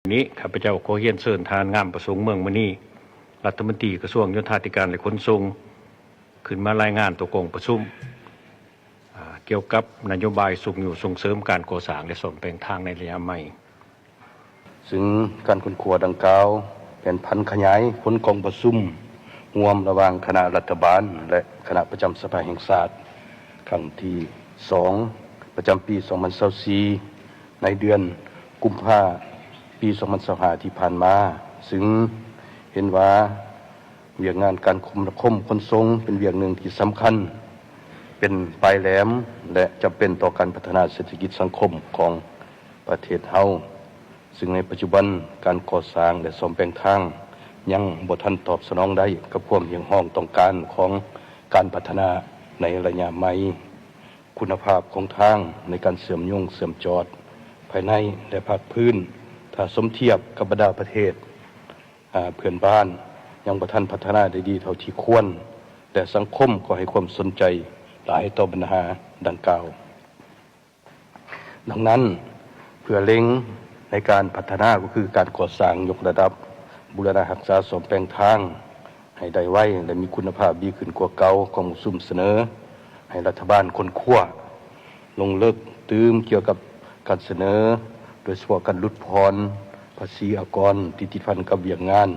นี้ข้าพเจ้าขอเฮียนเชิญทานงามประสงค์เมืองมณีรัฐมนตรีกระทรวงโยธาธิการและขนส่งขึ้นมารายงานตัวกองประชุมเกี่ยวกับนโยบายส่งเสริมการก่อสร้างและซ่อมแปลงทางในระยะใหม่ซึ่งการค้นคว้าดังกล่าวเป็นพันขยายผลกองประชุมร่วมระหว่างคณะรัฐบาลและคณะประจำสภาแห่งชาติครั้งที่2ประจำปี2024ในเดือนกุมภาพันธ์ปี2025ที่ผ่านมาซึ่งเห็นว่าเรื่องงานการขนส่งเป็นเรื่องหนึ่งที่สำคัญเป็นปลายแหลมและจำเป็นต่อการพัฒนาเศรษฐกิจสังคมของประเทศเฮาซึ่งในปัจจุบันการก่อสร้างและซ่อมแปลงทางยังบ่ทันตอบสนองได้กับความเรียกร้องต้องการของการพัฒนาในระยะใหม่คุณภาพของทางในการเสื่อมจอดภายในและภาคพื้นถ้าสมเทียบกับบรรดาประเทศเพื่อนบ้านยังบ่ทันพัฒนาได้ดีเท่าที่ควรแต่สังคมก็ให้ความสนใจหลายต่อปัญหาดังกล่าวดังนั้นเพื่อเล็งในการพัฒนาก็คือการก่อสร้างยกระดับบูรณะรักษาซ่อมแปลงทางให้ได้ไวและมีคุณภาพดีขึ้นกว่าเก่าของซุ่มเสนอให้รัฐบาลค้นคว้าลงเลิกตื้มเกี่ยวกับการเสนอโดยเฉพาะการลดผ่อนภาษีอากรที่ติดพันกับเวียกงาน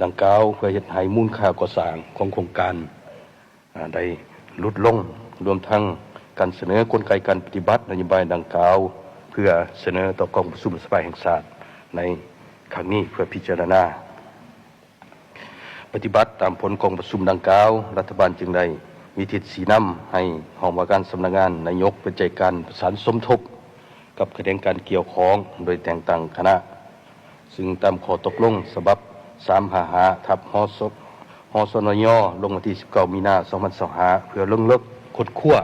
ดังกล่าวเพื่อเฮ็ดให้มูลค่าก่อสร้างของโครงการได้ลดลงรวมทั้งการเสนอกลไกการปฏิบัตินโยบายดังกล่าวเพื่อเสนอต่อกองประชุมสภาแห่งชาติในครั้งนี้เพื่อพิจารณาปฏิบัติตามผลกองประชุมดังกล่าวรัฐบาลจึงได้มีทิศสีนำให้ห้องว่าการสำนักงานนายกเป็นใจการประสานสมทบกับคณะการเกี่ยวข้องโดยแต่งตั้งคณะซึ่งตามข้อตกลงฉบับ355/ฮสนยลงวันที่19มีนาคม2025เพื่อลงเลิกคดคั่ว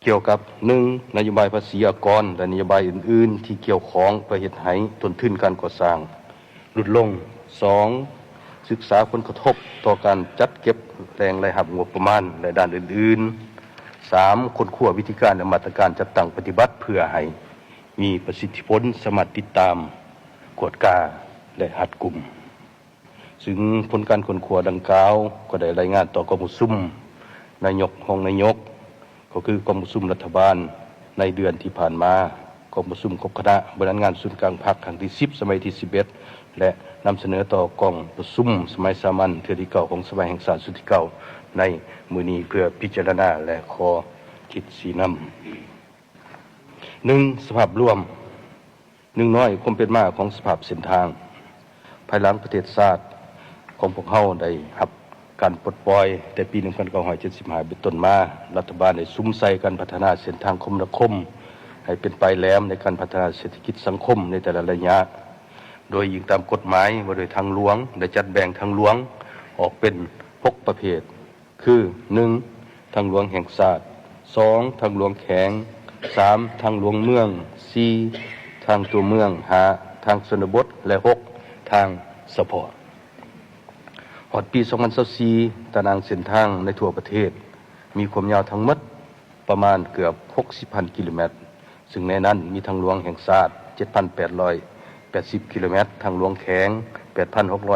เกี่ยวกับ1นโยบายภาษีอากรและนโยบายอื่นๆที่เกี่ยวข้องเพื่อเฮ็ดให้ต้นทุนการก่อสร้างลดลง2ศึกษาผลกระทบต่อการจัดเก็บแรงรายรับงบประมาณและด้านอื่นๆ3ค้นคว้าวิธีการและมาตรการจัดตั้งปฏิบัติเพื่อให้มีประสิทธิผลสามารถติดตามกวดกาและหัดกลุ่มซึ่งผลการค้นคว้าดังกล่าวก็ได้รายงานต่อกองประชุมนายกก็คือกองประชุมรัฐบาลในเดือนที่ผ่านมากองประชุมคณะบริหารงานศูนย์กลางภาคครั้งที่10สมัยที่11และนำเสนอต่อกองประชุมสมัยสามัญเทื่อที่9ของสภาแห่งชาติสุดที่9ในมื้อนี้เพื่อพิจารณาและขอคิดสีนำ1สภาพรวมน้อยความเป็นมาของสภาพเส้นทางภายหลังประเทศชาติของพวกเฮาได้รับการปลดปล่อยแต่ปี1975เป็นต้นมารัฐบาลได้ซุ่มใส่การพัฒนาเส้นทางคมนาคมให้เป็นปลายแหลมในการพัฒนาเศรษฐกิจสังคมในแต่ละระยะโดยยิงตามกฎหมายว่าโดยทางหลวงได้จัดแบ่งทางหลวงออกเป็น6ประเภทคือ1ทางหลวงแห่งชาติ2ทางหลวงแข็ง3ทางหลวงเมือง4ทางตัวเมือง5ทางชนบทและ6ทางสปอร์ตฮอดปี2024ตารางเส้นทางในทั่วประเทศมีความยาวทั้งหมดประมาณเกือบ 60,000 กิโลเมตรซึ่งในนั้นมีทางหลวงแห่งชาติ 7,880 กิโลเมตรทางหลวงแข็ง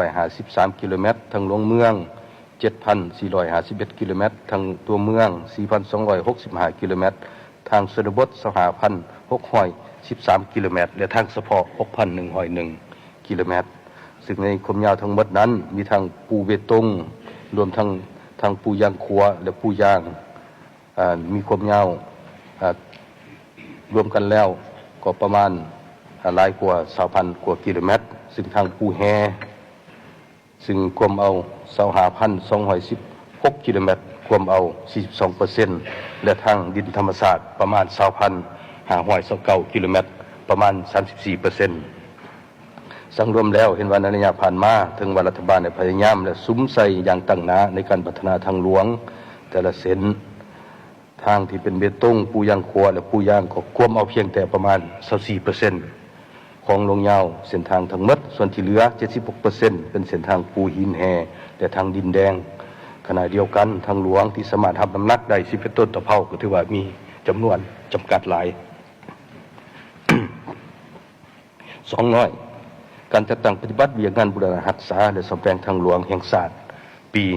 8,653 กิโลเมตรทางหลวงเมือง 7,451 กิโลเมตรทางตัวเมือง 4,265 กิโลเมตรทางชนบท 25,613 กิโลเมตรและทางเฉพาะ 6,101 กิโลเมตรซึ่งในความยาวทั้งหมดนั้นมีทางปูเบตงรวมทั้งทางปูยางคัวและปูยางมีความยาวรวมกันแล้วก็ประมาณหลายกว่า 2,000 กว่ากิโลเมตรซึ่งทางปูแฮซึ่งความเอา 25,216 กิโลเมตรความเอา 42% และทางดินธรรมศาสตร์ประมาณ 2,529 กิโลเมตรประมาณ 34%สังรวมแล้วเห็นว่าในระยะผ่านมาถึงว่ารัฐบาลได้พยายามและซุ้มใส่อย่างตั้งหน้าในการพัฒนาทางหลวงแต่ละเส้นทางที่เป็นเบตงปูยางคัวและปูยางก็ควบเอาเพียงแต่ประมาณ 24% ของลงยาวเส้นทางทั้งหมดส่วนที่เหลือ 76% เป็นเส้นทางปูหินแฮและทางดินแดงขณะเดียวกันทางหลวงที่สามารถรับน้ำหนักได้11ต้นตะเภาก็ถือว่ามีจำนวนจำกัดหลาย 2น้อยการจัดตั้งปฏิบัติเวียงานบูรณะรักษาและซ่อมแซมทางหลวงแห่งชาติปี2025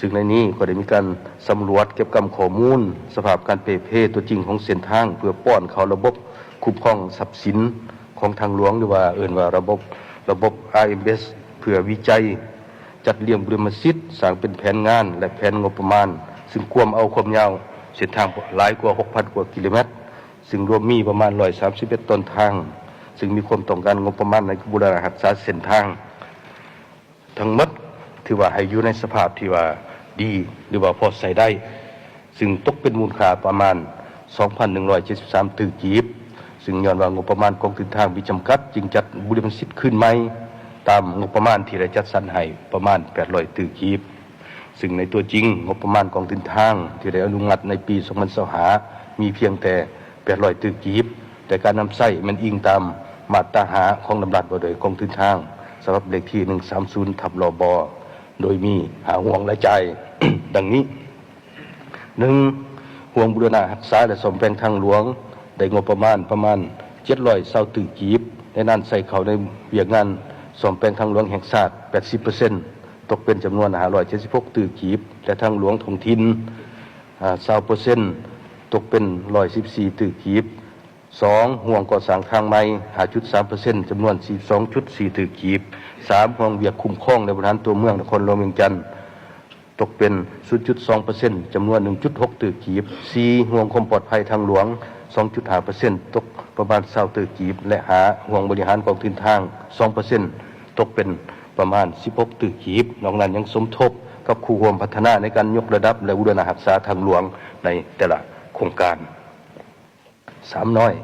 ซึ่งในนี้ก็ได้มีการสำรวจเก็บกำข้อมูลสภาพการเปรเพตัวจริงของเส้นทางเพื่อป้อนเข้าระบบคุ้มครองทรัพย์สินของทางหลวงหรือว่าเอิ้นว่าระบบ RMS เพื่อวิจัยจัดเรียงบริมสิทธิ์สร้างเป็นแผนงานและแผนงบประมาณซึ่งความยาวเส้นทางหลายกว่า 6,000 กว่ากิโลเมตรซึ่งรวมมีประมาณ131ต้นทางซึ่งมีความต้องการงบประมาณในบูรณะรักษาเส้นทางทั้งหมดถือว่าให้อยู่ในสภาพที่ว่าดีหรือว่าพอใช้ได้ซึ่งตกเป็นมูลค่าประมาณ 2,173 ตื้อกีบซึ่งย้อนว่างบประมาณกองทุนทางมีจำกัดจึงจัดบริมสิทธิ์ขึ้นใหม่ตามงบประมาณที่ได้จัดสรรให้ประมาณ800ตื้อกีบซึ่งในตัวจริงงบประมาณกองทุนทางที่ได้อนุมัติในปี2025มีเพียงแต่800ตื้อกีบแต่การนำใช้มันอิงตามมาตราหาของลำดับโดยกองทุนทางสำหรับเลขที่130/ลบโดยมีหาห่วงรายจ่าย ดังนี้ 1. ห่วงบูรณะรักษาและซ่อมแซมทางหลวงได้งบประมาณ720ตื้อกีบในนั้นใส่เข้าในเวียกงานซ่อมแซมทางหลวงแห่งชาติ 80% ตกเป็นจำนวน576ตื้อกีบและทางหลวงท้องถิ่น20% ตกเป็น114ตื้อกีบ2. ห่วงก่อสร้างทางใหม่ 5.3% จำนวน 42.4 ตื้อกีบ 3. ห่วงเวียกคุ้มครองและบริหารตัวเมืองนครหลวงเวียงจันทน์ตกเป็น 0.2% จำนวน 1.6 ตื้อกีบ 4. ห่วงความปลอดภัยทางหลวง 2.5% ตกประมาณ20ตื้อกีบและห่วงบริหารกองทุนทาง 2% ตกเป็นประมาณ16ตื้อกีบนอกนั้นยังสมทบกับคู่ร่วมพัฒนาในการยกระดับและบูรณะรักษาทางหลวงในแต่ละโครงการ3น้อย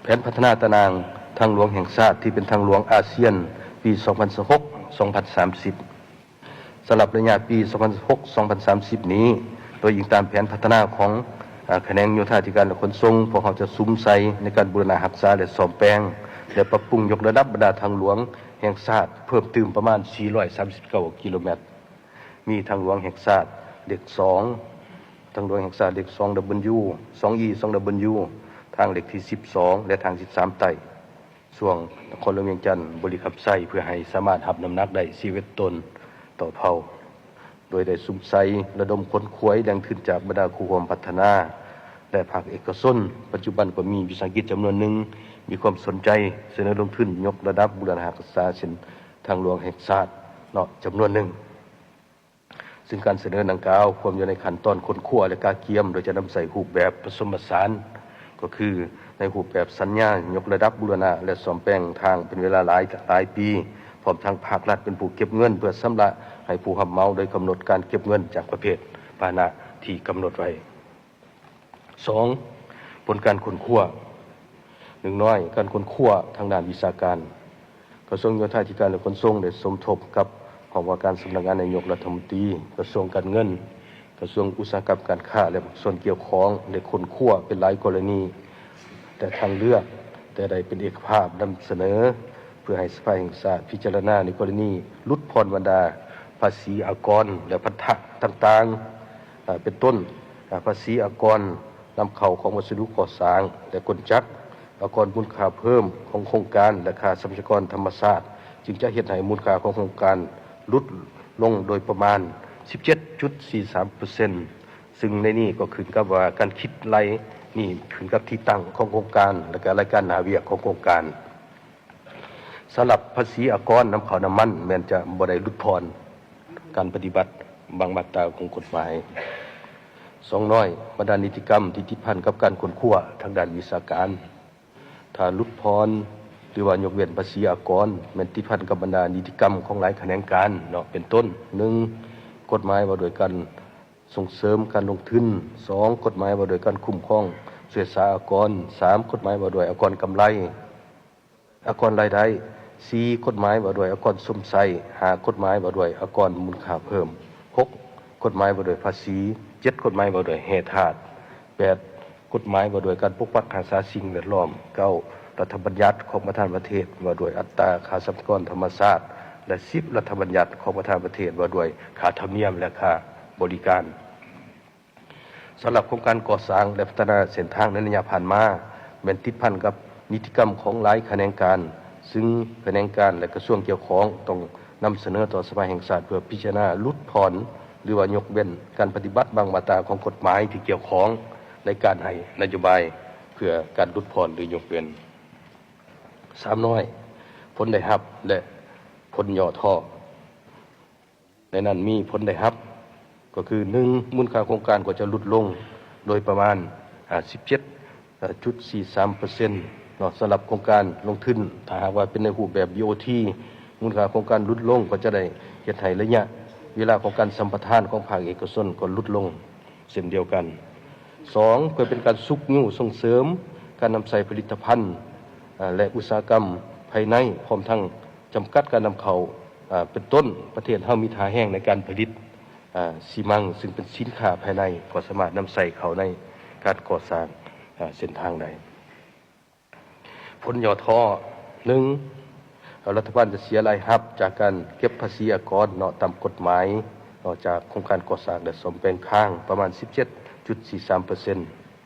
แผนพัฒนาตารางทางหลวงแห่งชาติที่เป็นทางหลวงอาเซียนปี 2016-2030 สำหรับระยะปี 2016-2030 นี้โดยอิงตามแผนพัฒนาของแขนงโยธาธิการและขนส่งพวกเขาจะซุ้มใส่ในการบูรณะรักษาและซ่อมแซมและปรับปรุงยกระดับบรรดาทางหลวงแห่งชาติเพิ่มเติมประมาณ439กิโลเมตรมีทางหลวงแห่งชาติเลข2ทางหลวงแห่งชาติเลข 2W 2E 2W ทางเลขที่12และทาง13ไต่ส่วนนครหลวงเวียงจันทน์บริคับไส้เพื่อให้สามารถรับน้ำหนักได้11ตนต่อเผ่าโดยได้สุ่มใส่ระดมค้นคว้ยแรงขึ้นจากบรรดาคู่ความพัฒนาและภาคเอกชนปัจจุบันก็มีวิสาหกิจจำนวนหนึ่งมีความสนใจเสนอลงทุนยกระดับบูรณะรักษาเส้นทางหลวงแห่งชาติจำนวนหนึ่งซึ่งการเสนอดังกล่าวความอยู่ในขั้นตอนค้นคว้าและการเกี่ยมโดยจะนำใส่รูปแบบผสมผสานก็คือในรูปแบบสัญญายกระดับบูรณะและซ่อมแซมทางเป็นเวลาหลายปีพร้อมทางภาครัฐเป็นผู้เก็บเงินเพื่อชำระให้ผู้รับเหมาโดยกำหนดการเก็บเงินจากประเภทพาหนะที่กำหนดไว้ 2. ผลการค้นคว้า1น้อยการค้นคว้าทางด้านวิชาการกระทรวงโยธาธิการและขนส่งได้สมทบกับกองว่าการสำนักงานนายกรัฐมนตรีกระทรวงการเงินกระทรวงอุตสาหกรรมการค้าและส่วนเกี่ยวข้องได้ค้นคว้าเป็นหลายกรณีแต่ทางเลือกแต่ใดเป็นเอกภาพนำเสนอเพื่อให้สภาแห่งชาติพิจารณาในกรณีลดผ่อนบรรดาภาษีอากรและพันธะต่างๆเป็นต้นภาษีอากรนำเข้าของวัสดุก่อสร้างและกลจักรอากรมูลค่าเพิ่มของโครงการและค่าทรัพยากรธรรมชาติจึงจะเฮ็ดให้มูลค่าของโครงการลดลงโดยประมาณ 17.43% ซึ่งในนี้ก็ขึ้นกับว่าการคิดไล่นี่ขึ้นกับที่ตั้งของโครงการและก็รายการหาเวียกของโครงการสำหรับภาษีอากรนำเข้าน้ำมันแม้นจะบ่ได้ลดผ่อนการปฏิบัติบางมาตราของกฎหมาย2น้อยบรรดานิติกรรมที่ติดพันกับการค้นคว้าทางด้านวิชาการถ้าลดผ่อนหรือว่ายกเว้นภาษีอากรแม้นติดพันกับบรรดานิติกรรมของหลายแขนงการเป็นต้น 1. กฎหมายว่าโดยการส่งเสริมการลงทุน 2. กฎหมายว่าโดยการคุ้มครองเสียสาอากร 3. กฎหมายว่าโดยอากรกำไรอากรรายได้ 4. กฎหมายว่าโดยอากรสมใส่ 5. กฎหมายว่าโดยอากรมูลค่าเพิ่ม 6. กฎหมายว่าโดยภาษี 7. กฎหมายว่าโดยแห่ธาตุ 8. กฎหมายว่าโดยการปกปักรักษาสิ่งแวดล้อม 9. รัฐบัญญัติของประธานประเทศว่าโดยอัตราค่าทรัพยากรธรรมชาติและ10รัฐบัญญัติของประธานประเทศว่าด้วยค่าธรรมเนียมและค่าบริการสำหรับโครงการก่อสร้างและพัฒนาเส้นทางในระยะผ่านมาแม้นติดพันกับ นิติกรรมของหลายแขนงการซึ่งแขนงการและกระทรวงเกี่ยวข้องต้องนำเสนอต่อสภาแห่งชาติเพื่อพิจารณาลดผ่อนหรือว่ายกเว้นการปฏิบัติบางมาตราของกฎหมายที่เกี่ยวข้องในการให้นโยบายเพื่อการลดผ่อนหรือยกเว้น3น้อยผลได้รับและผลย่อท่อในนั้นมีผลได้รับก็คือ1มูลค่าโครงการก็จะลดลงโดยประมาณ 17.43% เนาะสำหรับโครงการลงทุนถ้าหากว่าเป็นในรูปแบบ BOT มูลค่าโครงการลดลงก็จะได้เฮ็ดให้ระยะเวลาของการสัมปทานของภาคเอกชนก็ลดลงเช่นเดียวกัน2เพื่อเป็นการซุกยิ้วส่งเสริมการนำใส่ผลิตภัณฑ์และอุตสาหกรรมภายในพร้อมทั้งจำกัดการนำเข้าเป็นต้นประเทศเฮามีท่าแห้งในการผลิตซีมังซึ่งเป็นสินค้าภายในก็สามารถนำใส่เข้าในการก่อสร้างเส้นทางใดผลย่อท่อ1รัฐบาลจะเสียรายรับจากการเก็บภาษีอากรเนาะตามกฎหมายนอกจากโครงการก่อสร้างและซ่อมแปลงข้างประมาณ 17.43%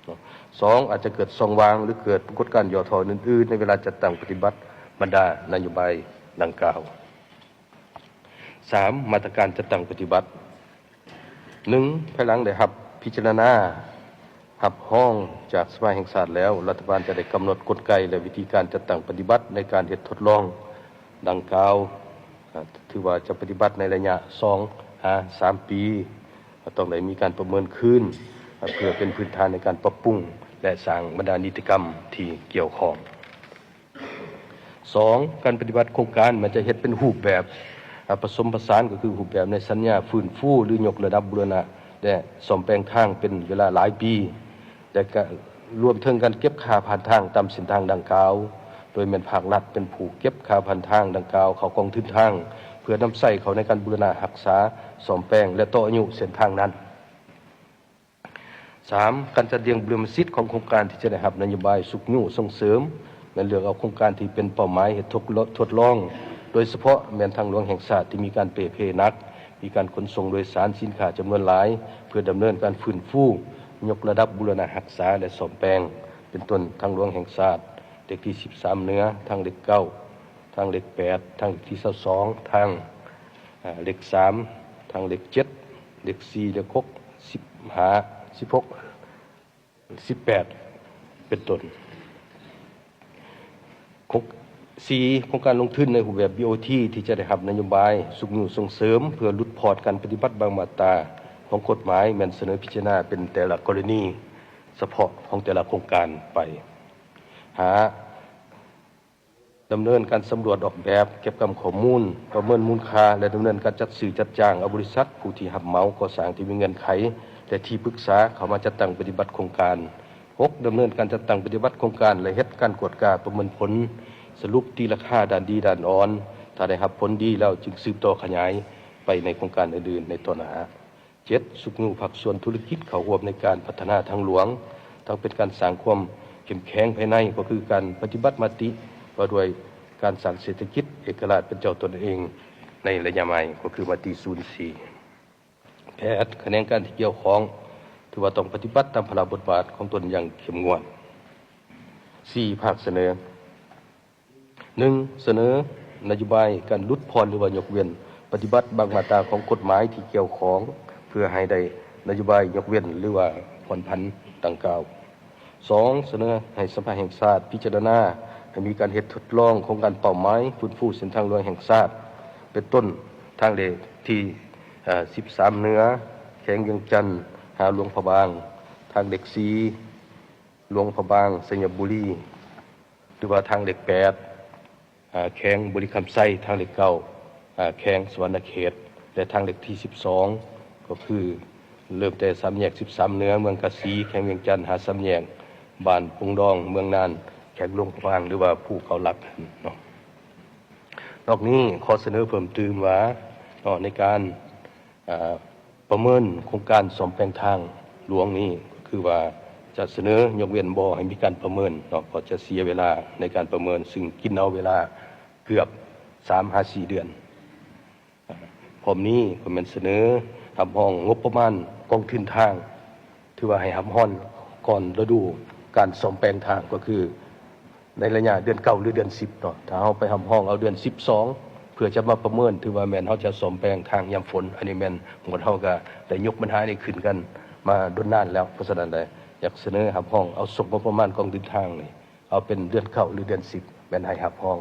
เนาะ2อาจจะเกิดช่องว่างหรือเกิดปรากฏการณ์ย่อท่ออื่นๆในเวลาจัดตั้งปฏิบัติบรรดานโยบายดังกล่าว3มาตรการจัดตั้งปฏิบัติ1ภายหลังได้รับพิจารณารับห้องจากสภาแห่งชาติแล้วรัฐบาลจะได้กำหนดกลไกและวิธีการจัดตั้งปฏิบัติในการเฮ็ดทดลองดังกล่าวถือว่าจะปฏิบัติในระยะ2-3 ปีต้องได้มีการประเมินคืนเพื่อเป็นพื้นฐานในการปรับปรุงและสร้างบรรดานิติกรรมที่เกี่ยวข้อง2การปฏิบัติโครงการมันจะเฮ็ดเป็นรูปแบบผสมผสานก็คือรูปแบบในสัญญาฟื้นฟูหรือยกระดับบูรณะและซ่อมแปลงทางเป็นเวลาหลายปีและก็รวมถึงการเก็บค่าผ่านทางตามเส้นทางดังกล่าวโดยแม่นภาครัฐเป็นผู้เก็บค่าผ่านทางดังกล่าวเข้ากองทุนทางเพื่อนำใช้เขาในการบูรณะรักษาซ่อมแปลงและต่ออายุเส้นทางนั้น3การจัดเรียงบรมสิทธิ์ของโครงการที่จะได้รับนโยบายสุขยุ่ส่งเสริมและเลือกเอาโครงการที่เป็นเป้าหมายเฮ็ดทดลองโดยเฉพาะแม่นทางหลวงแห่งชาติที่มีการเปเพนักมีการขนส่งโดยสารสินค้าจำนวนหลายเพื่อดำเนินการฟื้นฟูยกระดับบูรณะรักษาและซ่อมแปลงเป็นต้นทางหลวงแห่งชาติเลขที่13เหนือทางเลข9ทางเลข8ทางเลขที่22ทางเลข3ทางเลข7เลข4เลข6 15 16 18เป็นต้น4โครงการลงทุนในรูปแบบ BOT ที่จะได้รับนโยบายสุขยุ่ส่งเสริมเพื่อลดพอร์ตการปฏิบัติบางมาตราของกฎหมายแม่นเสนอพิจารณาเป็นแต่ละกรณีเฉพาะของแต่ละโครงการไปหาดำเนินการสำรวจออกแบบเก็บกำข้อมูลประเมินมูลค่าและดำเนินการจัดซื้อจัดจ้างเอาบริษัทผู้ที่รับเหมาก่อสร้างที่มีเงื่อนไขและที่ปรึกษาเข้ามาจัดตั้งปฏิบัติโครงการ6ดำเนินการจัดตั้งปฏิบัติโครงการและเฮ็ดการกวดกาประเมินผลสรุปตีราคาด้านดีด้านอ่อนถ้าได้รับผลดีแล้วจึงสืบต่อขยายไปในโครงการอื่นๆในต่อหน้า7สุขยุ่ภาคส่วนธุรกิจเข้าร่วมในการพัฒนาทางหลวงทั้งเป็นการสร้างความเข้มแข็งภายในก็คือการปฏิบัติมติว่าด้วยการสร้างเศรษฐกิจเอกราชเป็นเจ้าตนเองในระยะใหม่ก็คือมติ04แพทย์แขนงการที่เกี่ยวข้องถือว่าต้องปฏิบัติตามพระบทบาทของตนอย่างเข้มงวด4ภาคเสนอ1เสนอนโยบายการลดผ่อนหรือว่ายกเว้นปฏิบัติบางมาตราของกฎหมายที่เกี่ยวข้องเพื่อให้ได้นโยบายยกเว้นหรือว่าผ่อนผันดังกล่าว2เสนอให้สภาแห่งชาติพิจารณาให้มีการเฮ็ดทดลองโครงการเป้าหมายฟื้นฟูเส้นทางหลวงแห่งชาติเป็นต้นทางเลขที่13เหนือแขวงเวียงจันทน์หาหลวงพระบางทางเลข4หลวงพระบางสยบุรีหรือว่าทางเลข8แขวงบุรีคำไซทางเลข9แขวงสวรรณเขตและทางเลขที่12ก็คือเริ่มแต่3แยก13เหนือเมืองกะสีแขวงเวียงจันทน์หา3แยกบ้านปุงดองเมืองนานแขวงหลวงพระบางหรือว่าภูเขาหลักเนาะนอกนี้ขอเสนอเพิ่มเติมว่าในการประเมินโครงการซ่อมแปลงทางหลวงนี้คือว่าจะเสนอยกเว้นบ่ให้มีการประเมินเนาะเพราะจะเสียเวลาในการประเมินซึ่งกินเอาเวลาเกือบ 3-4 เดือนผมนี้ผมเป็นเสนอทำห้องงบประมาณกองทุนทางถือว่าให้ทำห้องก่อนฤดูการซ่อมแปลงทางก็คือ ในระยะเดือน9หรือเดือน10เนาะถ้าเฮาไปทำห้องเอาเดือน12เพื่อจะมาประเมินถือว่าแม่นเฮาจะซ่อมแปลงทางยามฝนอันนี้แม่นหมดเฮาก็ได้ยกปัญหานี้ขึ้นกันมาดนนานแล้วเพราะฉะนั้นเลยอยากเสนอหับห้องเอาสมงบประมาณกองทุนทางนี่เอาเป็นเดือน9หรือเดือน10แม่นให้หับห้อง